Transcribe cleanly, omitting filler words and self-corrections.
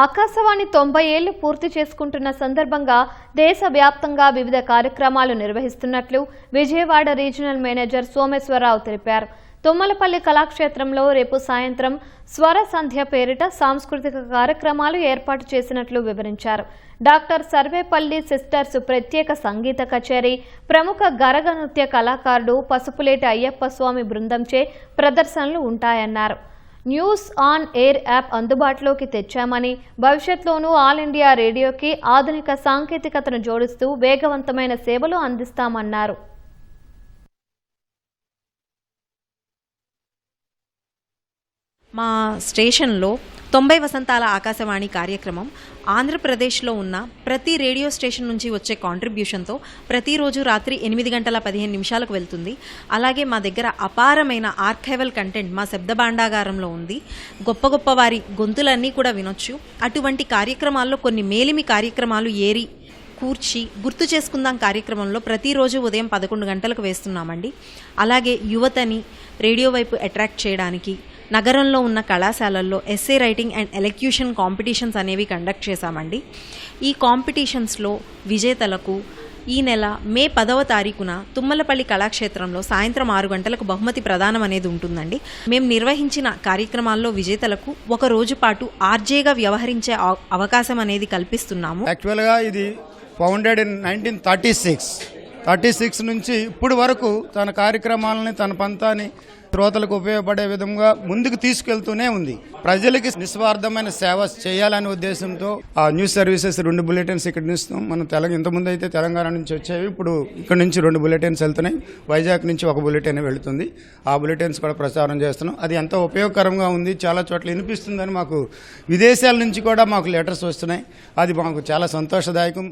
ఆకాశవాణి 90 ఏళ్లు పూర్తి చేసుకుంటున్న సందర్భంగా దేశవ్యాప్తంగా వివిధ కార్యక్రమాలు నిర్వహిస్తున్నట్లు విజయవాడ రీజనల్ మేనేజర్ సోమేశ్వరరావు తెలిపారు. తుమ్మలపల్లి కళాక్షేత్రంలో రేపు సాయంత్రం స్వర సంధ్య పేరిట సాంస్కృతిక కార్యక్రమాలు ఏర్పాటు చేసినట్లు వివరించారు. డాక్టర్ సర్వేపల్లి సిస్టర్స్ ప్రత్యేక సంగీత కచేరీ, ప్రముఖ గరగ నృత్య కళాకారుడు పసుపులేటి అయ్యప్ప స్వామి బృందంచే ప్రదర్శనలు ఉంటాయన్నారు. న్యూస్ ఆన్ ఎయిర్ యాప్ అందుబాటులోకి తెచ్చామని, భవిష్యత్తులోనూ ఆల్ ఇండియా రేడియోకి ఆధునిక సాంకేతికతను జోడిస్తూ వేగవంతమైన సేవలు అందిస్తామన్నారు. మా స్టేషన్లో 90 వసంతాల ఆకాశవాణి కార్యక్రమం ఆంధ్రప్రదేశ్లో ఉన్న ప్రతి రేడియో స్టేషన్ నుంచి వచ్చే కాంట్రిబ్యూషన్తో ప్రతిరోజు రాత్రి 8:15 వెళ్తుంది. అలాగే మా దగ్గర అపారమైన ఆర్కైవల్ కంటెంట్ మా శబ్ద భాండాగారంలో ఉంది. గొప్ప గొప్ప వారి గొంతులన్నీ కూడా వినొచ్చు. అటువంటి కార్యక్రమాల్లో కొన్ని మేలిమి కార్యక్రమాలు ఏరి కూర్చి గుర్తు చేసుకుందాం కార్యక్రమంలో ప్రతిరోజు ఉదయం 11 గంటలకు వేస్తున్నామండి. అలాగే యువతని రేడియో వైపు అట్రాక్ట్ చేయడానికి నగరంలో ఉన్న కళాశాలల్లో essay writing and elocution competitions అనేవి కండక్ట్ చేశామండి. ఈ కాంపిటీషన్స్లో విజేతలకు ఈ నెల మే 10వ తారీఖున తుమ్మలపల్లి కళాక్షేత్రంలో సాయంత్రం 6 గంటలకు బహుమతి ప్రదానం అనేది ఉంటుందండి. మేము నిర్వహించిన కార్యక్రమాల్లో విజేతలకు ఒక రోజు పాటు ఆర్జేగా వ్యవహరించే అవకాశం అనేది కల్పిస్తున్నాము. యాక్చువల్గా ఇది ఫౌండెడ్ ఇన్ 1936 నుంచి ఇప్పుడు వరకు తన కార్యక్రమాలని తన పంతాన్ని శ్రోతలకు ఉపయోగపడే విధంగా ముందుకు తీసుకెళ్తూనే ఉంది. ప్రజలకి నిస్వార్థమైన సేవ చేయాలనే ఉద్దేశంతో ఆ న్యూస్ సర్వీసెస్ 2 బులెటిన్స్ ఇక్కడ ఇస్తాం. మనం ఇంతకుముందు అయితే తెలంగాణ నుంచి వచ్చేవి, ఇప్పుడు ఇక్కడ నుంచి 2 బులెటిన్స్ వెళ్తున్నాయి. వైజాగ్ నుంచి 1 బులెటిన్ వెళుతుంది. ఆ బులెటిన్స్ కూడా ప్రచారం చేస్తున్నాం. అది ఎంతో ఉపయోగకరంగా ఉంది, చాలా చోట్ల వినిపిస్తుందని మాకు విదేశాల నుంచి కూడా మాకు లెటర్స్ వస్తున్నాయి. అది మాకు చాలా సంతోషదాయకం.